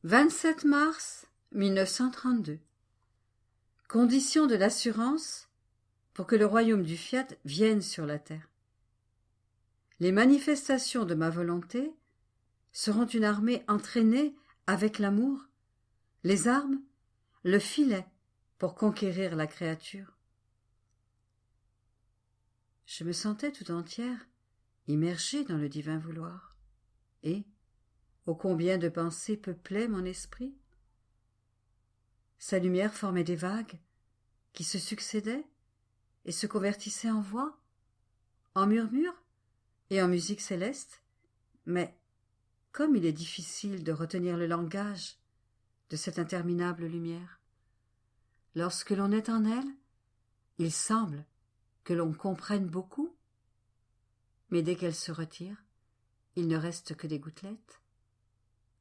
27 mars 1932. Condition de l'assurance pour que le royaume du Fiat vienne sur la terre. Les manifestations de ma volonté seront une armée entraînée avec l'amour, les armes, le filet pour conquérir la créature. Je me sentais tout entière, immergée dans le divin vouloir, et ô combien de pensées peuplaient mon esprit. Sa lumière formait des vagues qui se succédaient et se convertissaient en voix, en murmures et en musique céleste, mais comme il est difficile de retenir le langage de cette interminable lumière. Lorsque l'on est en elle, il semble que l'on comprenne beaucoup, mais dès qu'elle se retire, il ne reste que des gouttelettes,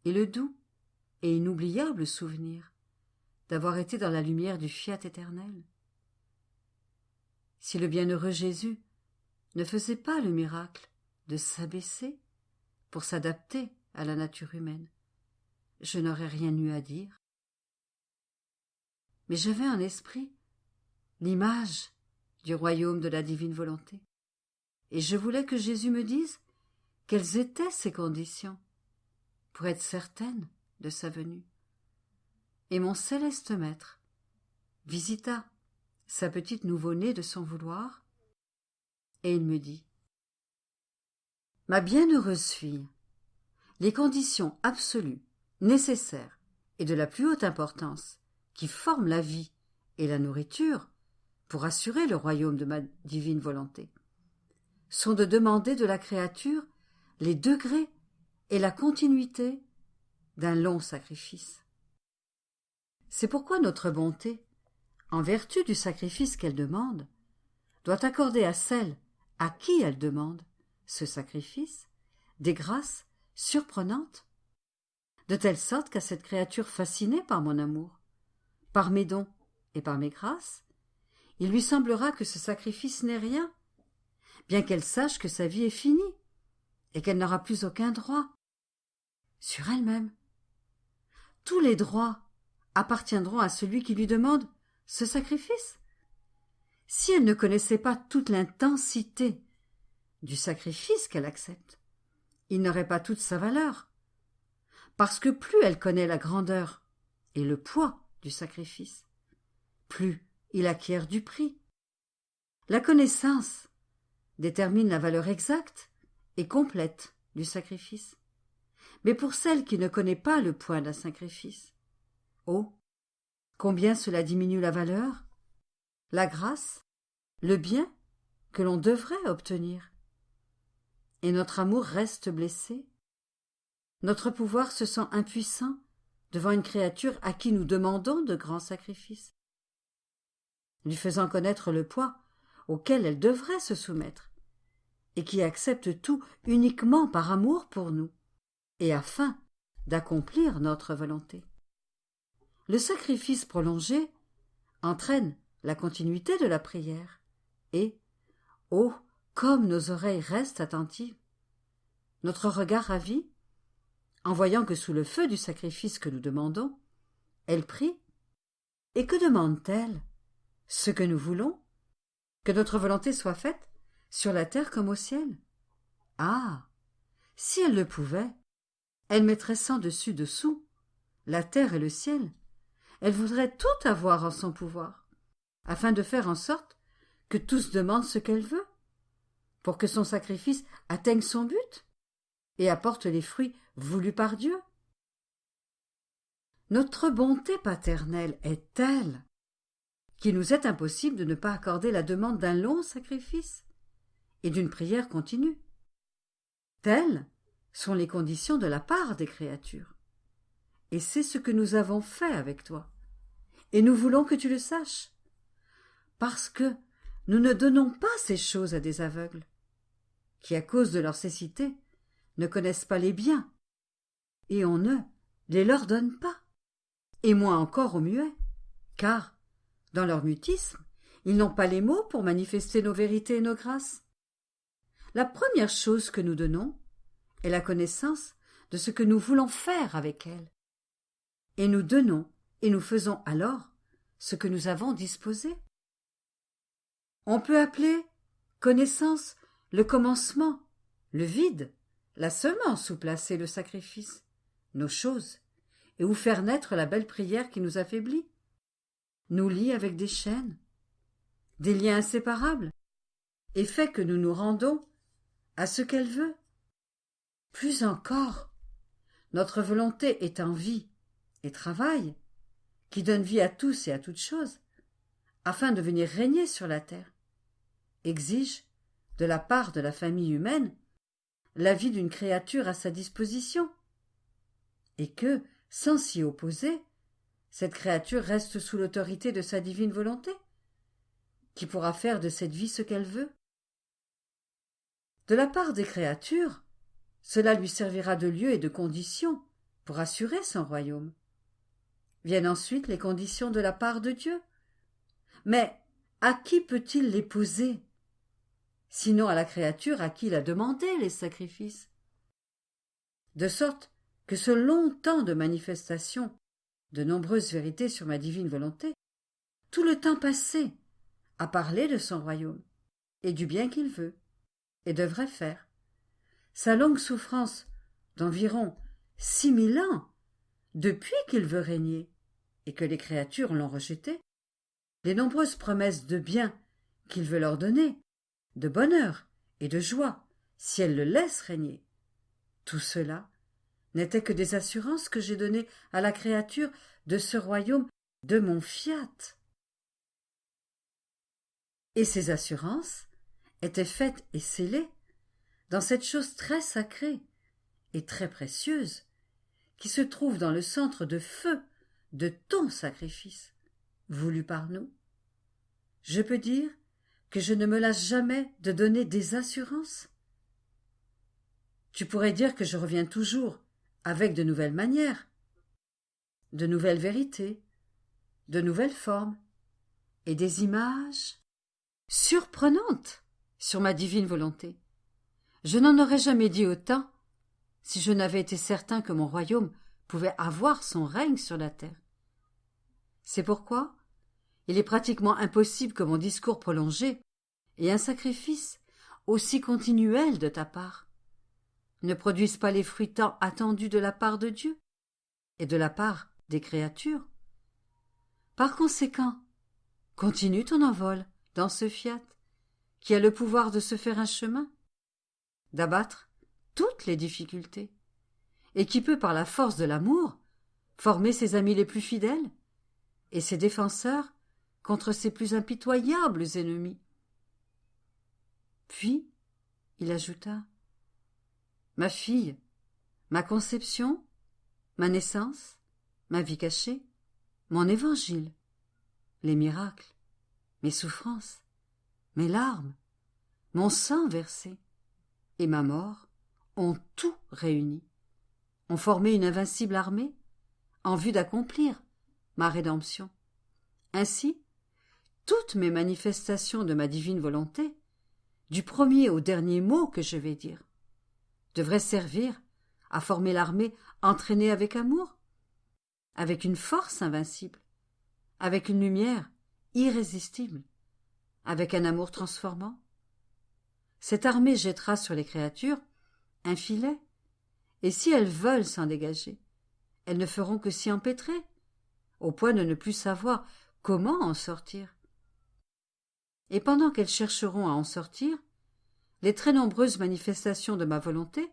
et le doux et inoubliable souvenir d'avoir été dans la lumière du fiat éternel. Si le bienheureux Jésus ne faisait pas le miracle de s'abaisser pour s'adapter à la nature humaine, je n'aurais rien eu à dire. Mais j'avais en esprit l'image du royaume de la divine volonté, et je voulais que Jésus me dise quelles étaient ses conditions pour être certaine de sa venue. Et mon céleste maître visita sa petite nouveau-née de son vouloir, et il me dit : « Ma bienheureuse fille, les conditions absolues, nécessaires et de la plus haute importance qui forment la vie et la nourriture pour assurer le royaume de ma divine volonté sont de demander de la créature les degrés et la continuité d'un long sacrifice. C'est pourquoi notre bonté, en vertu du sacrifice qu'elle demande, doit accorder à celle à qui elle demande ce sacrifice des grâces surprenantes, de telle sorte qu'à cette créature fascinée par mon amour, par mes dons et par mes grâces, il lui semblera que ce sacrifice n'est rien, bien qu'elle sache que sa vie est finie et qu'elle n'aura plus aucun droit sur elle-même. Tous les droits appartiendront à celui qui lui demande ce sacrifice. Si elle ne connaissait pas toute l'intensité du sacrifice qu'elle accepte, il n'aurait pas toute sa valeur, parce que plus elle connaît la grandeur et le poids du sacrifice, plus il acquiert du prix. La connaissance détermine la valeur exacte et complète du sacrifice. Mais pour celle qui ne connaît pas le poids d'un sacrifice, oh, combien cela diminue la valeur, la grâce, le bien que l'on devrait obtenir. Et notre amour reste blessé. Notre pouvoir se sent impuissant devant une créature à qui nous demandons de grands sacrifices, lui faisant connaître le poids auquel elle devrait se soumettre, et qui accepte tout uniquement par amour pour nous, et afin d'accomplir notre volonté. Le sacrifice prolongé entraîne la continuité de la prière, et, oh, comme nos oreilles restent attentives, notre regard ravi, en voyant que sous le feu du sacrifice que nous demandons, elle prie. Et que demande-t-elle ? Ce que nous voulons, que notre volonté soit faite, sur la terre comme au ciel. Ah, si elle le pouvait, elle mettrait sans dessus dessous la terre et le ciel. Elle voudrait tout avoir en son pouvoir, afin de faire en sorte que tous demandent ce qu'elle veut, pour que son sacrifice atteigne son but et apporte les fruits voulus par Dieu. Notre bonté paternelle est telle qu'il nous est impossible de ne pas accorder la demande d'un long sacrifice et d'une prière continue. Telles sont les conditions de la part des créatures. Et c'est ce que nous avons fait avec toi. Et nous voulons que tu le saches. Parce que nous ne donnons pas ces choses à des aveugles, qui, à cause de leur cécité, ne connaissent pas les biens, et on ne les leur donne pas, et moins encore aux muets, car, dans leur mutisme, ils n'ont pas les mots pour manifester nos vérités et nos grâces. La première chose que nous donnons est la connaissance de ce que nous voulons faire avec elles. et nous donnons et nous faisons alors ce que nous avons disposé. On peut appeler connaissance le commencement, le vide, la semence où placer le sacrifice, nos choses, et où faire naître la belle prière qui nous affaiblit, nous lie avec des chaînes, des liens inséparables, et fait que nous nous rendons à ce qu'elle veut. Plus encore, notre volonté est en vie et travail, qui donne vie à tous et à toutes choses, afin de venir régner sur la terre, exige, de la part de la famille humaine, la vie d'une créature à sa disposition, et que, sans s'y opposer, cette créature reste sous l'autorité de sa divine volonté, qui pourra faire de cette vie ce qu'elle veut. De la part des créatures, cela lui servira de lieu et de condition pour assurer son royaume. Viennent ensuite les conditions de la part de Dieu. Mais à qui peut-il les poser, sinon à la créature à qui il a demandé les sacrifices? De sorte que ce long temps de manifestation de nombreuses vérités sur ma divine volonté, tout le temps passé à parler de son royaume et du bien qu'il veut et devrait faire, sa longue souffrance d'environ 6000 ans depuis qu'il veut régner et que les créatures l'ont rejeté, les nombreuses promesses de bien qu'il veut leur donner, de bonheur et de joie si elles le laissent régner, tout cela n'était que des assurances que j'ai données à la créature de ce royaume de mon fiat. Et ces assurances étaient faites et scellées dans cette chose très sacrée et très précieuse qui se trouve dans le centre de feu de ton sacrifice, voulu par nous. Je peux dire que je ne me lasse jamais de donner des assurances. Tu pourrais dire que je reviens toujours avec de nouvelles manières, de nouvelles vérités, de nouvelles formes et des images surprenantes sur ma divine volonté. Je n'en aurais jamais dit autant si je n'avais été certain que mon royaume pouvait avoir son règne sur la terre. C'est pourquoi il est pratiquement impossible que mon discours prolongé et un sacrifice aussi continuel de ta part ne produisent pas les fruits tant attendus de la part de Dieu et de la part des créatures. Par conséquent, continue ton envol dans ce fiat qui a le pouvoir de se faire un chemin, d'abattre toutes les difficultés, et qui peut, par la force de l'amour, former ses amis les plus fidèles et ses défenseurs contre ses plus impitoyables ennemis. Puis, il ajouta: ma fille, ma conception, ma naissance, ma vie cachée, mon évangile, les miracles, mes souffrances, mes larmes, mon sang versé et ma mort ont tout réuni, ont formé une invincible armée en vue d'accomplir ma rédemption. Ainsi, toutes mes manifestations de ma divine volonté, du premier au dernier mot que je vais dire, devraient servir à former l'armée entraînée avec amour, avec une force invincible, avec une lumière irrésistible, avec un amour transformant. Cette armée jettera sur les créatures un filet, et si elles veulent s'en dégager, elles ne feront que s'y empêtrer, au point de ne plus savoir comment en sortir. Et pendant qu'elles chercheront à en sortir, les très nombreuses manifestations de ma volonté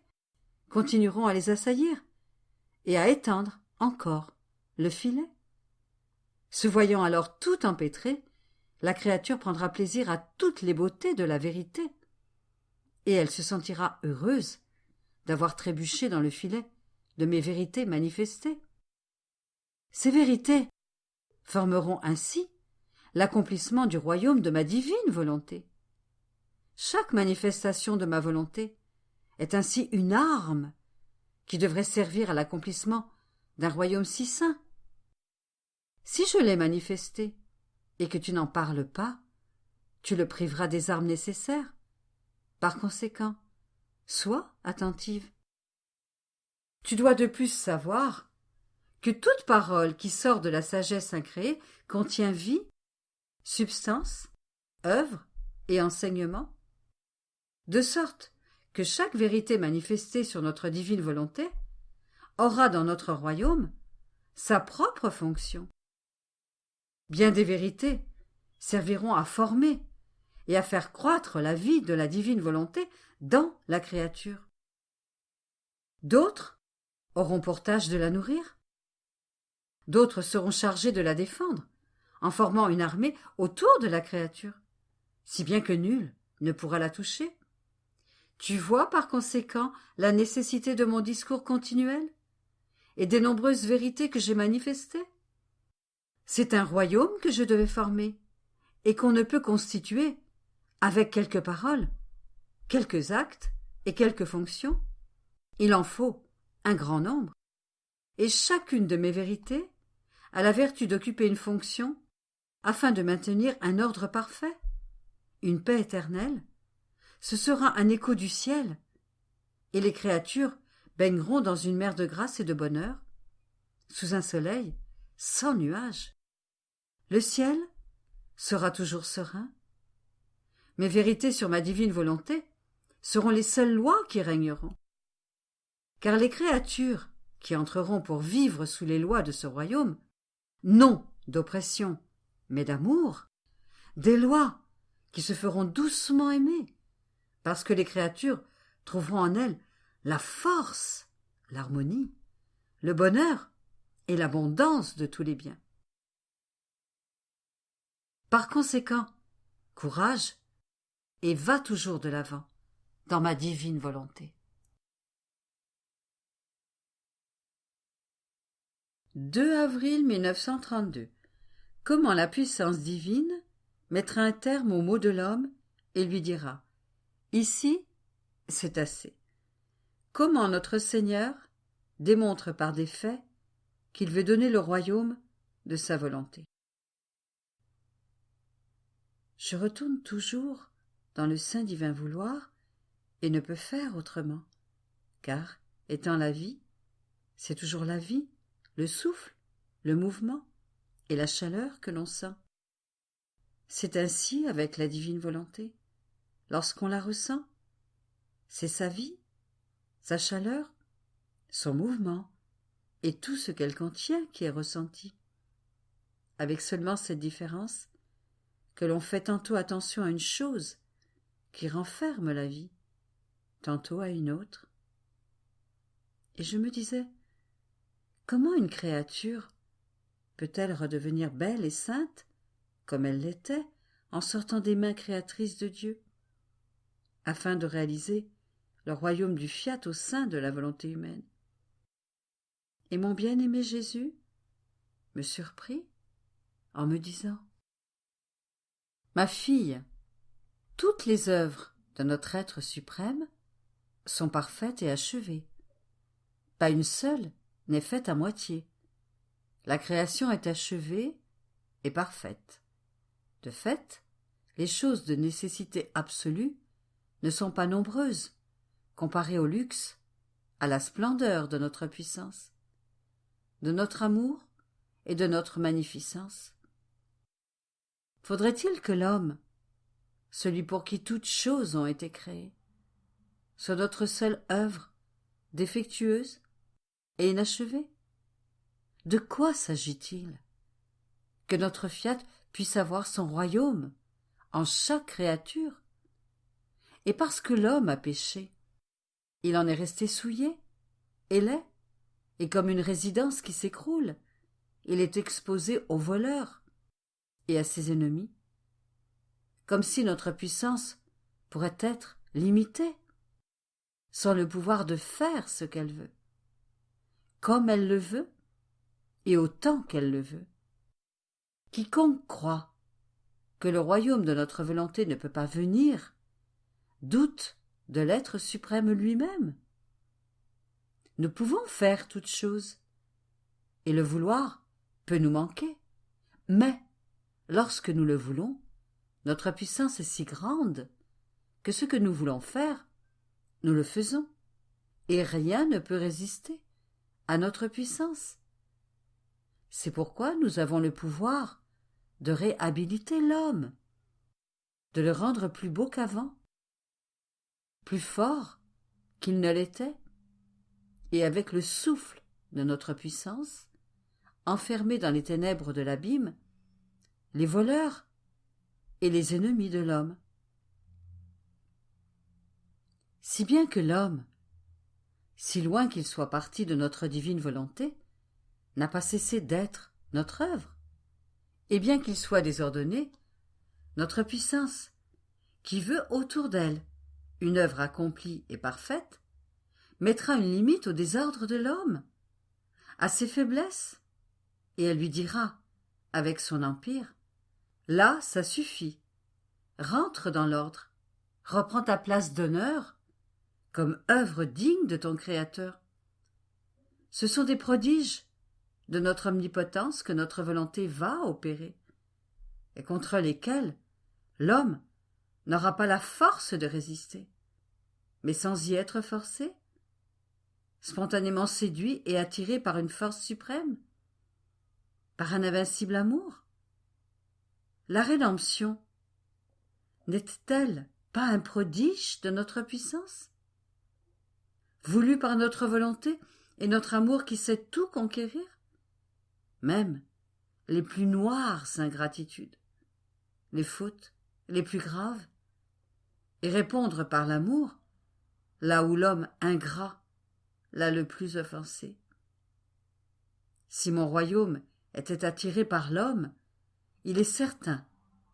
continueront à les assaillir et à étendre encore le filet. Se voyant alors tout empêtrée, la créature prendra plaisir à toutes les beautés de la vérité, et elle se sentira heureuse d'avoir trébuché dans le filet de mes vérités manifestées. Ces vérités formeront ainsi l'accomplissement du royaume de ma divine volonté. Chaque manifestation de ma volonté est ainsi une arme qui devrait servir à l'accomplissement d'un royaume si saint. Si je l'ai manifesté et que tu n'en parles pas, tu le priveras des armes nécessaires. Par conséquent, sois attentive. Tu dois de plus savoir que toute parole qui sort de la sagesse incréée contient vie, substance, œuvre et enseignement, de sorte que chaque vérité manifestée sur notre divine volonté aura dans notre royaume sa propre fonction. Bien des vérités serviront à former et à faire croître la vie de la divine volonté dans la créature. D'autres auront pour tâche de la nourrir. D'autres seront chargés de la défendre, en formant une armée autour de la créature, si bien que nul ne pourra la toucher. Tu vois par conséquent la nécessité de mon discours continuel et des nombreuses vérités que j'ai manifestées. C'est un royaume que je devais former et qu'on ne peut constituer avec quelques paroles, quelques actes et quelques fonctions. Il en faut un grand nombre, et chacune de mes vérités a la vertu d'occuper une fonction afin de maintenir un ordre parfait, une paix éternelle. Ce sera un écho du ciel, et les créatures baigneront dans une mer de grâce et de bonheur, sous un soleil sans nuages. Le ciel sera toujours serein. Mes vérités sur ma divine volonté seront les seules lois qui régneront. Car les créatures qui entreront pour vivre sous les lois de ce royaume, non d'oppression, mais d'amour, des lois qui se feront doucement aimer, parce que les créatures trouveront en elles la force, l'harmonie, le bonheur et l'abondance de tous les biens. Par conséquent, courage, et va toujours de l'avant dans ma divine volonté. 2 avril 1932. Comment la puissance divine mettra un terme aux maux de l'homme et lui dira « Ici, c'est assez ». Comment notre Seigneur démontre par des faits qu'il veut donner le royaume de sa volonté. Je retourne toujours dans le saint divin vouloir et ne peux faire autrement, car, étant la vie, c'est toujours la vie, le souffle, le mouvement et la chaleur que l'on sent. C'est ainsi avec la divine volonté. Lorsqu'on la ressent, c'est sa vie, sa chaleur, son mouvement et tout ce qu'elle contient qui est ressenti. Avec seulement cette différence que l'on fait tantôt attention à une chose qui renferme la vie, tantôt à une autre. Et je me disais, comment une créature peut-elle redevenir belle et sainte, comme elle l'était, en sortant des mains créatrices de Dieu, afin de réaliser le royaume du fiat au sein de la volonté humaine? Et mon bien-aimé Jésus me surprit en me disant « Ma fille, toutes les œuvres de notre être suprême sont parfaites et achevées. Pas une seule n'est faite à moitié. La création est achevée et parfaite. De fait, les choses de nécessité absolue ne sont pas nombreuses, comparées au luxe, à la splendeur de notre puissance, de notre amour et de notre magnificence. Faudrait-il que l'homme, celui pour qui toutes choses ont été créées, soit notre seule œuvre défectueuse et inachevée? De quoi s'agit-il? Que notre fiat puisse avoir son royaume en chaque créature. Et parce que l'homme a péché, il en est resté souillé et laid, et comme une résidence qui s'écroule, il est exposé aux voleurs et à ses ennemis, comme si notre puissance pourrait être limitée, sans le pouvoir de faire ce qu'elle veut, comme elle le veut et autant qu'elle le veut. Quiconque croit que le royaume de notre volonté ne peut pas venir doute de l'être suprême lui-même. Nous pouvons faire toutes choses, et le vouloir peut nous manquer, mais lorsque nous le voulons, notre puissance est si grande que ce que nous voulons faire, nous le faisons, et rien ne peut résister à notre puissance. C'est pourquoi nous avons le pouvoir de réhabiliter l'homme, de le rendre plus beau qu'avant, plus fort qu'il ne l'était, et avec le souffle de notre puissance, enfermés dans les ténèbres de l'abîme, les voleurs et les ennemis de l'homme. Si bien que l'homme, si loin qu'il soit parti de notre divine volonté, n'a pas cessé d'être notre œuvre, et bien qu'il soit désordonné, notre puissance, qui veut autour d'elle une œuvre accomplie et parfaite, mettra une limite au désordre de l'homme, à ses faiblesses, et elle lui dira, avec son empire, « Là, ça suffit, rentre dans l'ordre, reprends ta place d'honneur, comme œuvre digne de ton Créateur. » Ce sont des prodiges de notre omnipotence que notre volonté va opérer, et contre lesquels l'homme n'aura pas la force de résister, mais sans y être forcé, spontanément séduit et attiré par une force suprême, par un invincible amour. La rédemption n'est-elle pas un prodige de notre puissance, voulu par notre volonté et notre amour qui sait tout conquérir, même les plus noires ingratitudes, les fautes les plus graves, et répondre par l'amour là où l'homme ingrat l'a le plus offensé. Si mon royaume était attiré par l'homme, il est certain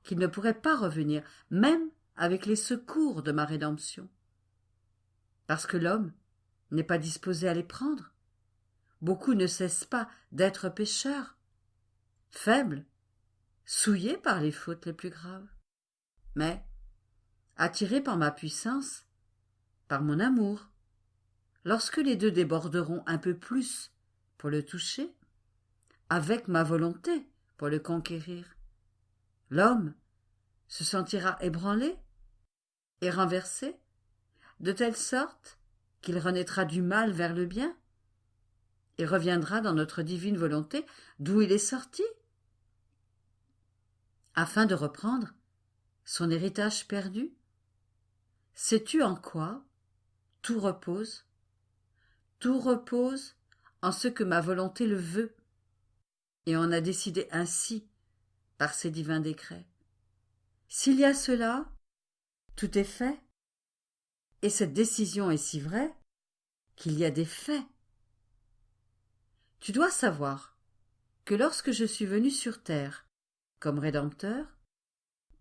qu'il ne pourrait pas revenir, même avec les secours de ma rédemption, parce que l'homme n'est pas disposé à les prendre. Beaucoup ne cessent pas d'être pécheurs, faibles, souillés par les fautes les plus graves. Mais, attirés par ma puissance, par mon amour, lorsque les deux déborderont un peu plus pour le toucher, avec ma volonté pour le conquérir, l'homme se sentira ébranlé et renversé, de telle sorte qu'il renaîtra du mal vers le bien et reviendra dans notre divine volonté d'où il est sorti, afin de reprendre son héritage perdu. Sais-tu en quoi tout repose? Tout repose en ce que ma volonté le veut, et on a décidé ainsi par ses divins décrets. S'il y a cela, tout est fait, et cette décision est si vraie qu'il y a des faits. Tu dois savoir que lorsque je suis venu sur terre comme Rédempteur,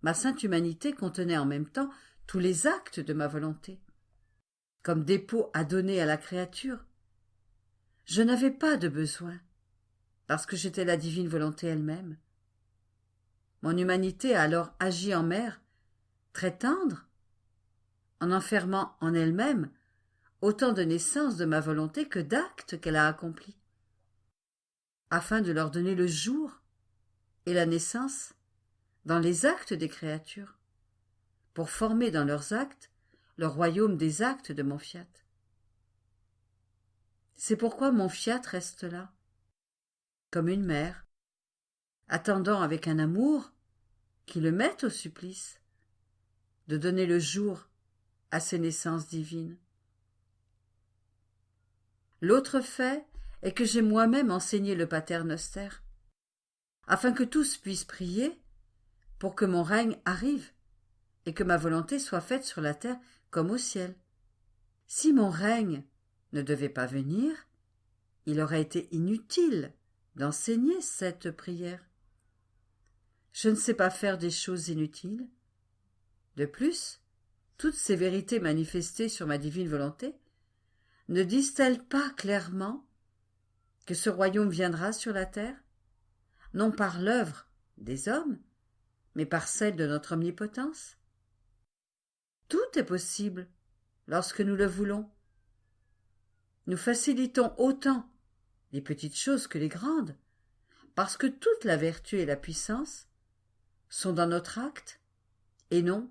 ma sainte humanité contenait en même temps tous les actes de ma volonté, comme dépôt à donner à la créature. Je n'avais pas de besoin, parce que j'étais la divine volonté elle-même. Mon humanité a alors agi en mère, très tendre, en enfermant en elle-même autant de naissances de ma volonté que d'actes qu'elle a accomplis, afin de leur donner le jour et la naissance dans les actes des créatures, pour former dans leurs actes le royaume des actes de mon fiat. C'est pourquoi mon fiat reste là, comme une mère, attendant avec un amour qui le mette au supplice de donner le jour à ses naissances divines. L'autre fait est que j'ai moi-même enseigné le Pater Noster, afin que tous puissent prier pour que mon règne arrive et que ma volonté soit faite sur la terre comme au ciel. Si mon règne ne devait pas venir, il aurait été inutile d'enseigner cette prière. Je ne sais pas faire des choses inutiles. De plus, toutes ces vérités manifestées sur ma divine volonté ne disent-elles pas clairement que ce royaume viendra sur la terre, non par l'œuvre des hommes, mais par celle de notre omnipotence? Tout est possible lorsque nous le voulons. Nous facilitons autant les petites choses que les grandes, parce que toute la vertu et la puissance sont dans notre acte, et non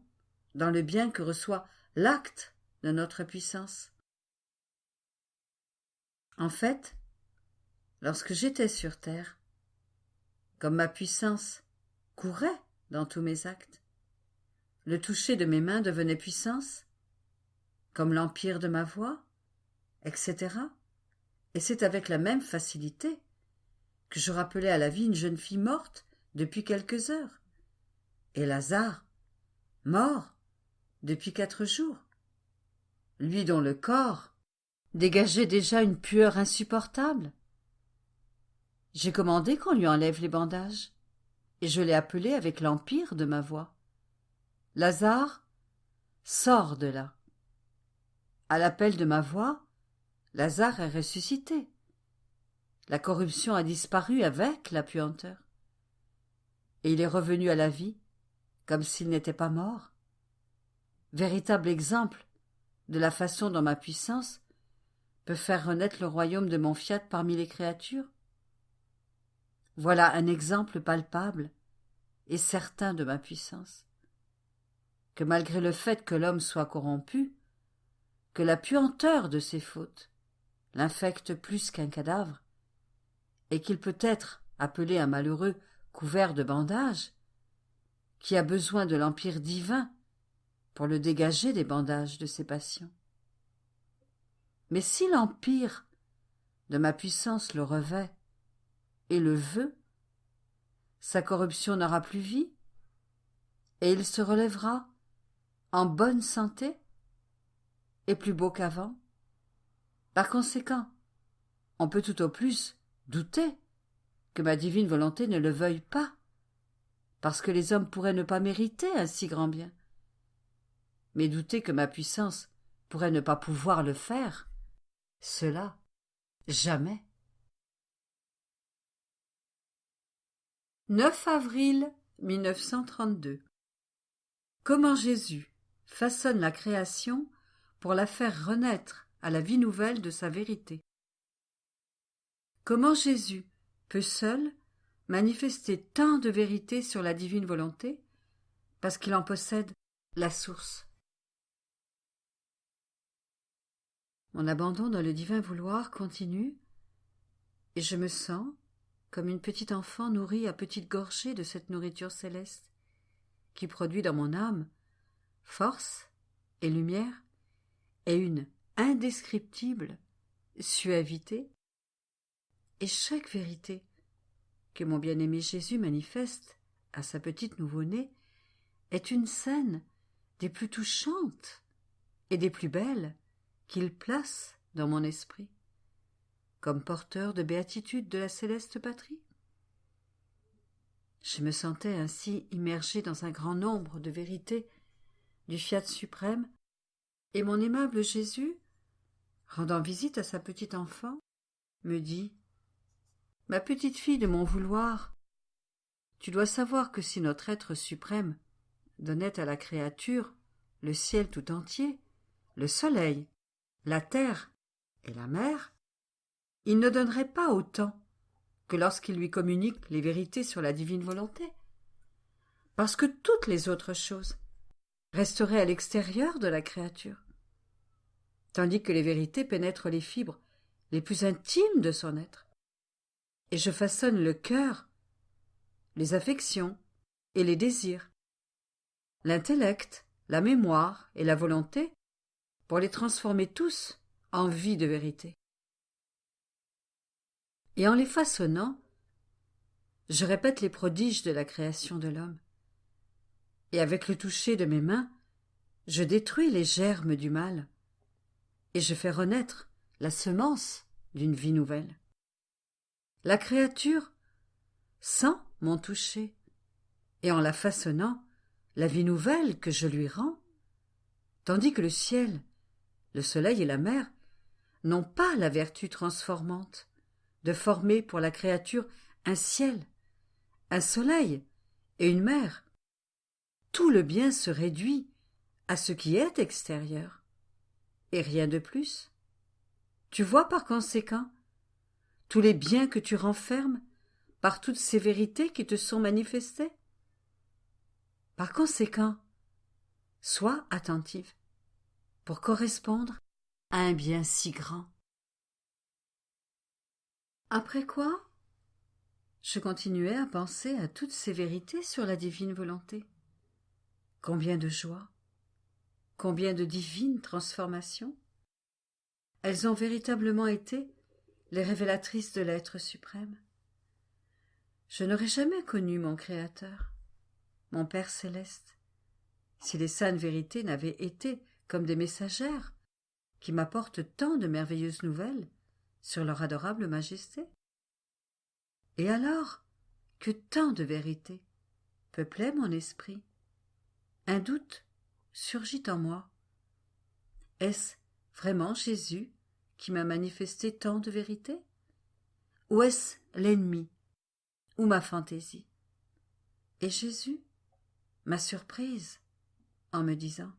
dans le bien que reçoit l'acte de notre puissance. En fait, lorsque j'étais sur terre, comme ma puissance, courait dans tous mes actes. Le toucher de mes mains devenait puissance, comme l'empire de ma voix, etc. Et c'est avec la même facilité que je rappelais à la vie une jeune fille morte depuis quelques heures, et Lazare, mort depuis 4 jours, lui dont le corps dégageait déjà une pueur insupportable. J'ai commandé qu'on lui enlève les bandages, et je l'ai appelé avec l'empire de ma voix. Lazare, sors de là. À l'appel de ma voix, Lazare est ressuscité. La corruption a disparu avec la puanteur. Et il est revenu à la vie, comme s'il n'était pas mort. Véritable exemple de la façon dont ma puissance peut faire renaître le royaume de mon fiat parmi les créatures. Voilà un exemple palpable et certain de ma puissance. Que malgré le fait que l'homme soit corrompu, que la puanteur de ses fautes l'infecte plus qu'un cadavre, et qu'il peut être appelé un malheureux couvert de bandages, qui a besoin de l'empire divin pour le dégager des bandages de ses passions. Mais si l'empire de ma puissance le revêt et le veut, sa corruption n'aura plus vie, et il se relèvera en bonne santé et plus beau qu'avant. Par conséquent, on peut tout au plus douter que ma divine volonté ne le veuille pas, parce que les hommes pourraient ne pas mériter un si grand bien. Mais douter que ma puissance pourrait ne pas pouvoir le faire, cela, jamais. 9 avril 1932. Comment Jésus façonne la création pour la faire renaître à la vie nouvelle de sa vérité. Comment Jésus peut seul manifester tant de vérité sur la divine volonté, parce qu'il en possède la source. Mon abandon dans le divin vouloir continue, et je me sens comme une petite enfant nourrie à petites gorgées de cette nourriture céleste, qui produit dans mon âme force et lumière et une indescriptible suavité, et chaque vérité que mon bien-aimé Jésus manifeste à sa petite nouveau-née est une scène des plus touchantes et des plus belles qu'il place dans mon esprit, comme porteur de béatitude de la céleste patrie. Je me sentais ainsi immergé dans un grand nombre de vérités du fiat suprême, et mon aimable Jésus, rendant visite à sa petite enfant, me dit « Ma petite fille de mon vouloir, tu dois savoir que si notre être suprême donnait à la créature le ciel tout entier, le soleil, la terre et la mer, il ne donnerait pas autant que lorsqu'il lui communique les vérités sur la divine volonté, parce que toutes les autres choses resteraient à l'extérieur de la créature, tandis que les vérités pénètrent les fibres les plus intimes de son être. Et je façonne le cœur, les affections et les désirs, l'intellect, la mémoire et la volonté, pour les transformer tous en vie de vérité. Et en les façonnant, je répète les prodiges de la création de l'homme. Et avec le toucher de mes mains, je détruis les germes du mal, et je fais renaître la semence d'une vie nouvelle. La créature sent mon toucher, et en la façonnant, la vie nouvelle que je lui rends, tandis que le ciel, le soleil et la mer n'ont pas la vertu transformante de former pour la créature un ciel, un soleil et une mer. Tout le bien se réduit à ce qui est extérieur, et rien de plus. Tu vois par conséquent tous les biens que tu renfermes par toutes ces vérités qui te sont manifestées. Par conséquent, sois attentive pour correspondre à un bien si grand. Après quoi, Je continuais à penser à toutes ces vérités sur la divine volonté. Combien de joie, combien de divines transformations. Elles ont véritablement été les révélatrices de l'être suprême. Je n'aurais jamais connu mon Créateur, mon Père céleste, si les saintes vérités n'avaient été comme des messagères qui m'apportent tant de merveilleuses nouvelles sur leur adorable majesté. Et alors que tant de vérités peuplaient mon esprit, un doute surgit en moi. Est-ce vraiment Jésus qui m'a manifesté tant de vérités? Ou est-ce l'ennemi ou ma fantaisie? Et Jésus m'a surprise en me disant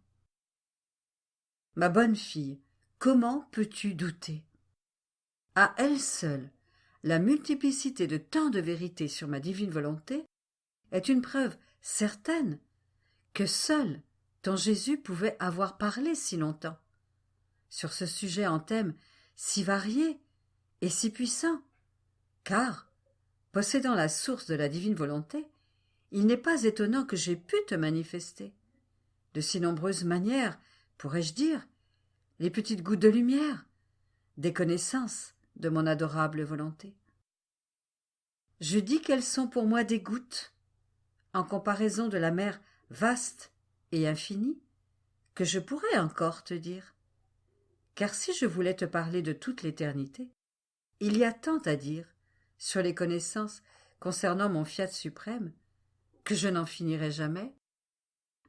« Ma bonne fille, comment peux-tu douter? À elle seule, la multiplicité de tant de vérités sur ma divine volonté est une preuve certaine que seul ton Jésus pouvait avoir parlé si longtemps, sur ce sujet en thème si varié et si puissant, car, possédant la source de la divine volonté, il n'est pas étonnant que j'aie pu te manifester, de si nombreuses manières, pourrais-je dire, les petites gouttes de lumière, des connaissances de mon adorable volonté. Je dis qu'elles sont pour moi des gouttes, en comparaison de la mer vaste et infinie, que je pourrais encore te dire. Car si je voulais te parler de toute l'éternité, il y a tant à dire sur les connaissances concernant mon fiat suprême, que je n'en finirai jamais.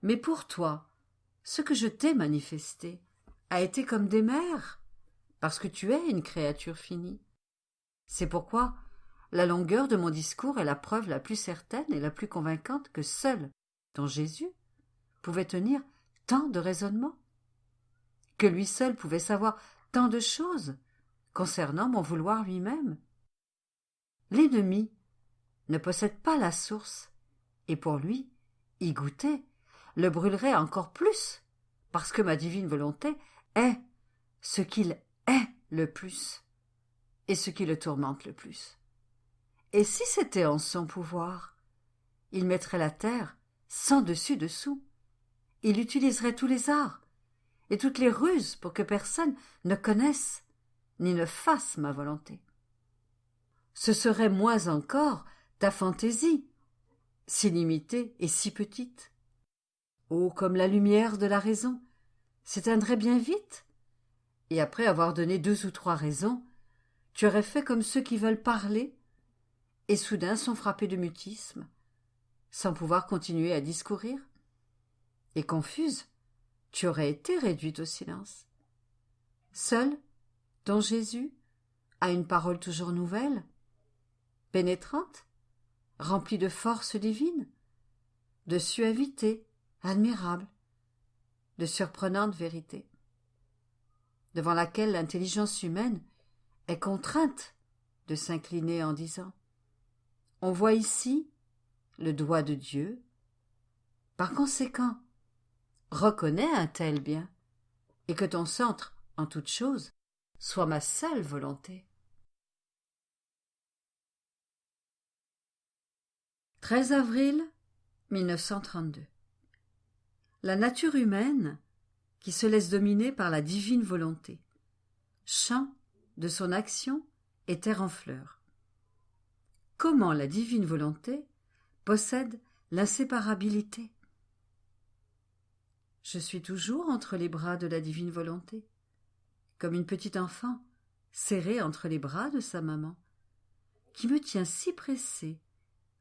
Mais pour toi, ce que je t'ai manifesté a été comme des mers, parce que tu es une créature finie. C'est pourquoi la longueur de mon discours est la preuve la plus certaine et la plus convaincante que seul ton Jésus pouvait tenir tant de raisonnements, que lui seul pouvait savoir tant de choses concernant mon vouloir lui-même. L'ennemi ne possède pas la source, et pour lui, y goûter le brûlerait encore plus, parce que ma divine volonté est ce qu'il est le plus, et ce qui le tourmente le plus. Et si c'était en son pouvoir, il mettrait la terre sans dessus-dessous, il utiliserait tous les arts et toutes les ruses pour que personne ne connaisse ni ne fasse ma volonté. Ce serait moins encore ta fantaisie, si limitée et si petite. Oh, comme la lumière de la raison s'éteindrait bien vite, et après avoir donné 2 ou 3 raisons, tu aurais fait comme ceux qui veulent parler, et soudain sont frappés de mutisme, sans pouvoir continuer à discourir. Et confuse, tu aurais été réduite au silence. Seul, ton Jésus a une parole toujours nouvelle, pénétrante, remplie de force divine, de suavité admirable, de surprenante vérité, devant laquelle l'intelligence humaine est contrainte de s'incliner en disant « On voit ici le doigt de Dieu. Par conséquent, reconnais un tel bien, et que ton centre, en toute chose, soit ma seule volonté. » 13 avril 1932. La nature humaine qui se laisse dominer par la divine volonté, champ de son action et terre en fleurs. Comment la divine volonté possède l'inséparabilité? Je suis toujours entre les bras de la divine volonté, comme une petite enfant serrée entre les bras de sa maman, qui me tient si pressée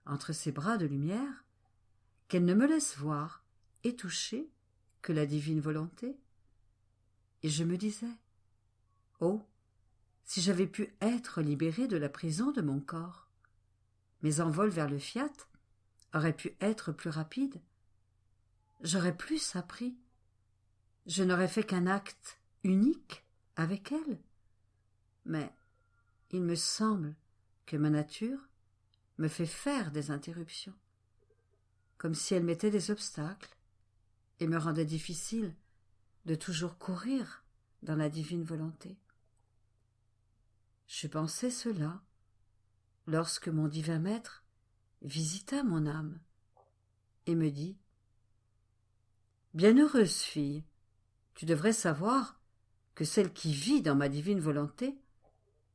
entre ses bras de lumière qu'elle ne me laisse voir et toucher que la divine volonté. Et je me disais, oh, si j'avais pu être libérée de la prison de mon corps, mes envols vers le fiat auraient pu être plus rapides. J'aurais plus appris. Je n'aurais fait qu'un acte unique avec elle. Mais il me semble que ma nature me fait faire des interruptions, comme si elle mettait des obstacles et me rendait difficile de toujours courir dans la divine volonté. Je pensais cela lorsque mon divin maître visita mon âme et me dit « Bienheureuse fille, tu devrais savoir que celle qui vit dans ma divine volonté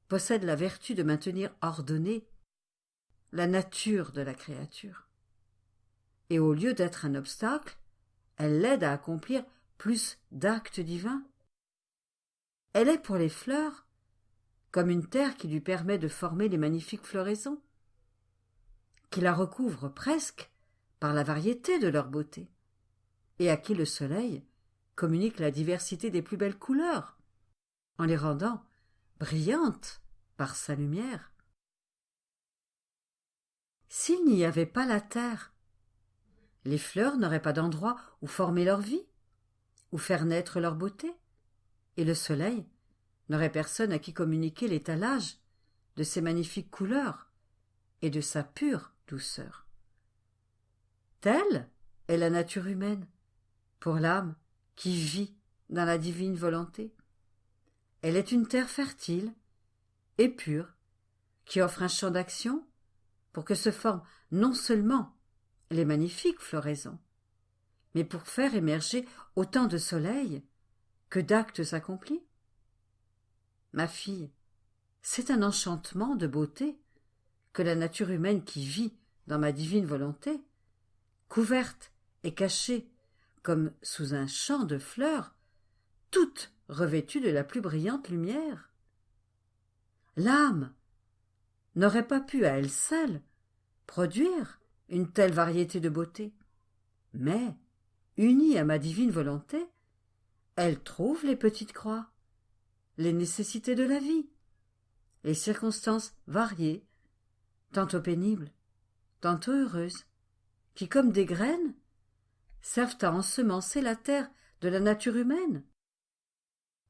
possède la vertu de maintenir ordonnée la nature de la créature. Et au lieu d'être un obstacle, elle l'aide à accomplir plus d'actes divins. Elle est pour les fleurs comme une terre qui lui permet de former les magnifiques floraisons, qui la recouvre presque par la variété de leur beauté, et à qui le soleil communique la diversité des plus belles couleurs, en les rendant brillantes par sa lumière. S'il n'y avait pas la terre, les fleurs n'auraient pas d'endroit où former leur vie, où faire naître leur beauté, et le soleil n'aurait personne à qui communiquer l'étalage de ses magnifiques couleurs et de sa pure douceur. Telle est la nature humaine, pour l'âme qui vit dans la divine volonté. Elle est une terre fertile et pure, qui offre un champ d'action pour que se forment non seulement les magnifiques floraisons, mais pour faire émerger autant de soleil que d'actes accomplis. Ma fille, c'est un enchantement de beauté que la nature humaine qui vit dans ma divine volonté, couverte et cachée comme sous un champ de fleurs, toute revêtue de la plus brillante lumière. L'âme n'aurait pas pu à elle seule produire une telle variété de beauté, mais, unie à ma divine volonté, elle trouve les petites croix, les nécessités de la vie, les circonstances variées, tantôt pénibles, tantôt heureuses, qui, comme des graines, servent à ensemencer la terre de la nature humaine,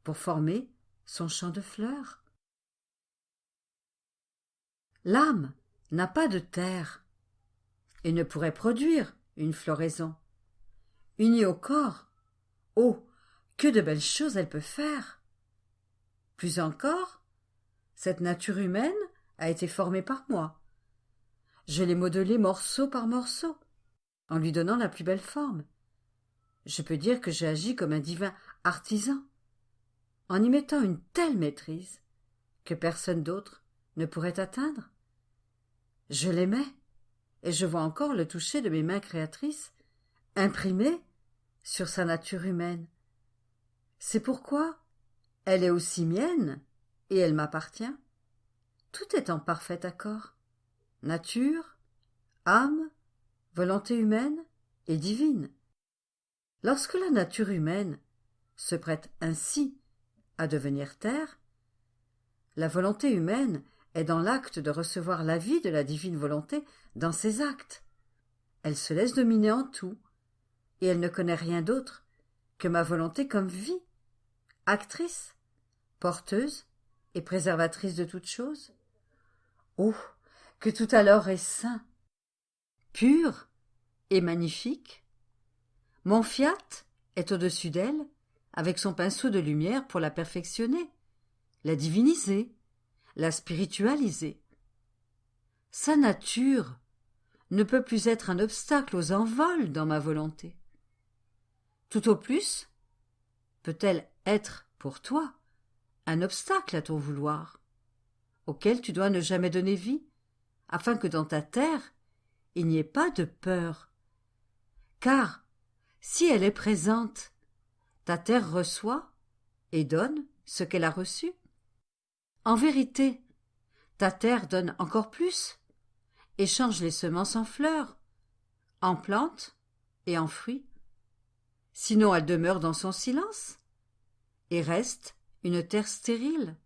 pour former son champ de fleurs. L'âme n'a pas de terre, et ne pourrait produire une floraison. Unie au corps, oh, que de belles choses elle peut faire! Plus encore, cette nature humaine a été formée par moi. Je l'ai modelée morceau par morceau, en lui donnant la plus belle forme. Je peux dire que j'ai agi comme un divin artisan, en y mettant une telle maîtrise que personne d'autre ne pourrait atteindre. Je l'aimais, et je vois encore le toucher de mes mains créatrices imprimé sur sa nature humaine. C'est pourquoi elle est aussi mienne et elle m'appartient. Tout est en parfait accord. Nature, âme, volonté humaine et divine. Lorsque la nature humaine se prête ainsi à devenir terre, la volonté humaine est dans l'acte de recevoir la vie de la divine volonté dans ses actes. Elle se laisse dominer en tout, et elle ne connaît rien d'autre que ma volonté comme vie, actrice, porteuse et préservatrice de toutes choses. Oh, que tout alors est saint, pur et magnifique. Mon fiat est au-dessus d'elle, avec son pinceau de lumière pour la perfectionner, la diviniser, la spiritualiser. Sa nature ne peut plus être un obstacle aux envols dans ma volonté. Tout au plus, peut-elle être pour toi un obstacle à ton vouloir, auquel tu dois ne jamais donner vie, afin que dans ta terre il n'y ait pas de peur. Car, si elle est présente, ta terre reçoit et donne ce qu'elle a reçu. En vérité, ta terre donne encore plus, et change les semences en fleurs, en plantes et en fruits. Sinon elle demeure dans son silence, et reste une terre stérile.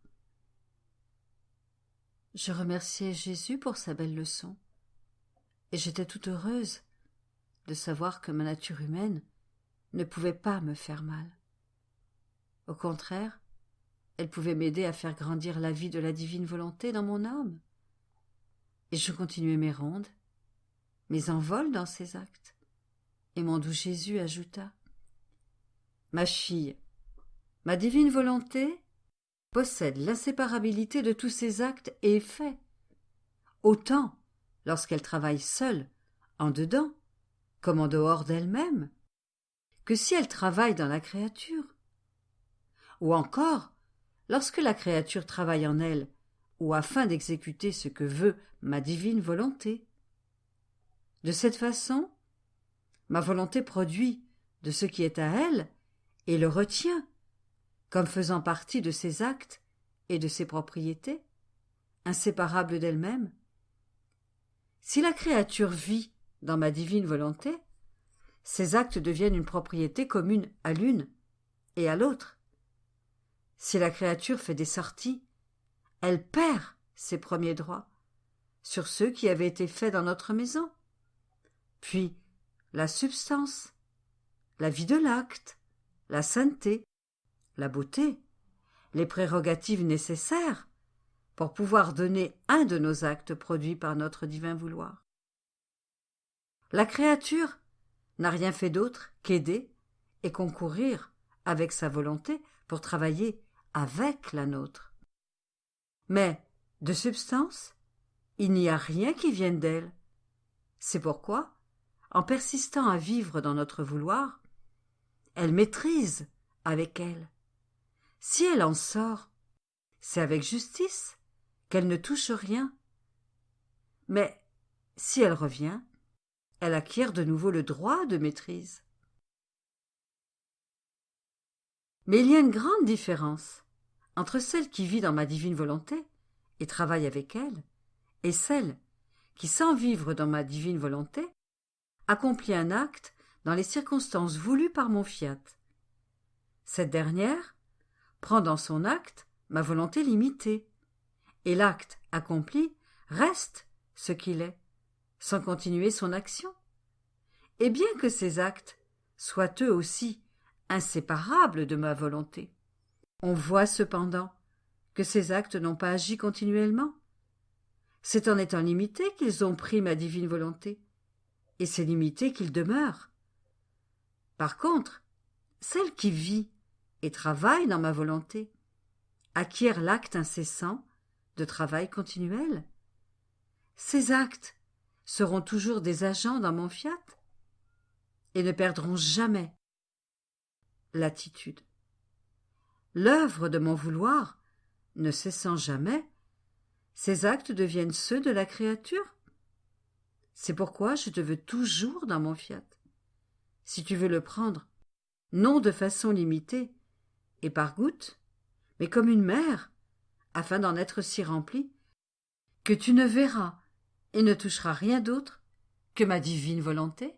Je remerciais Jésus pour sa belle leçon, et j'étais toute heureuse de savoir que ma nature humaine ne pouvait pas me faire mal. Au contraire, elle pouvait m'aider à faire grandir la vie de la divine volonté dans mon âme. Et je continuai mes rondes, mes envols dans ces actes, et mon doux Jésus ajouta : Ma fille, ma divine volonté possède l'inséparabilité de tous ses actes et effets. autant lorsqu'elle travaille seule, en dedans, comme en dehors d'elle-même, que si elle travaille dans la créature. Ou encore, lorsque la créature travaille en elle, ou afin d'exécuter ce que veut ma divine volonté. De cette façon, ma volonté produit de ce qui est à elle et le retient, comme faisant partie de ses actes et de ses propriétés, inséparables d'elle-même. Si la créature vit dans ma divine volonté, ses actes deviennent une propriété commune à l'une et à l'autre. Si la créature fait des sorties, elle perd ses premiers droits sur ceux qui avaient été faits dans notre maison. Puis, la substance, la vie de l'acte, la sainteté, la beauté, les prérogatives nécessaires pour pouvoir donner un de nos actes produits par notre divin vouloir. La créature n'a rien fait d'autre qu'aider et concourir avec sa volonté pour travailler avec la nôtre. Mais, de substance, il n'y a rien qui vienne d'elle. C'est pourquoi, en persistant à vivre dans notre vouloir, elle maîtrise avec elle. Si elle en sort, c'est avec justice qu'elle ne touche rien. Mais si elle revient, elle acquiert de nouveau le droit de maîtrise. Mais il y a une grande différence entre celle qui vit dans ma divine volonté et travaille avec elle, et celle qui, sans vivre dans ma divine volonté, accomplit un acte dans les circonstances voulues par mon fiat. Cette dernière prend dans son acte ma volonté limitée, et l'acte accompli reste ce qu'il est, sans continuer son action. Et bien que ces actes soient eux aussi inséparables de ma volonté, on voit cependant que ces actes n'ont pas agi continuellement. C'est en étant limités qu'ils ont pris ma divine volonté, et c'est limité qu'ils demeurent. Par contre, celle qui vit et travaille dans ma volonté acquiert l'acte incessant de travail continuel. Ces actes seront toujours des agents dans mon fiat et ne perdront jamais l'attitude. L'œuvre de mon vouloir ne cessant jamais, ces actes deviennent ceux de la créature. C'est pourquoi je te veux toujours dans mon fiat. Si tu veux le prendre, non de façon limitée et par gouttes, mais comme une mer, afin d'en être si rempli que tu ne verras et ne toucheras rien d'autre que ma divine volonté.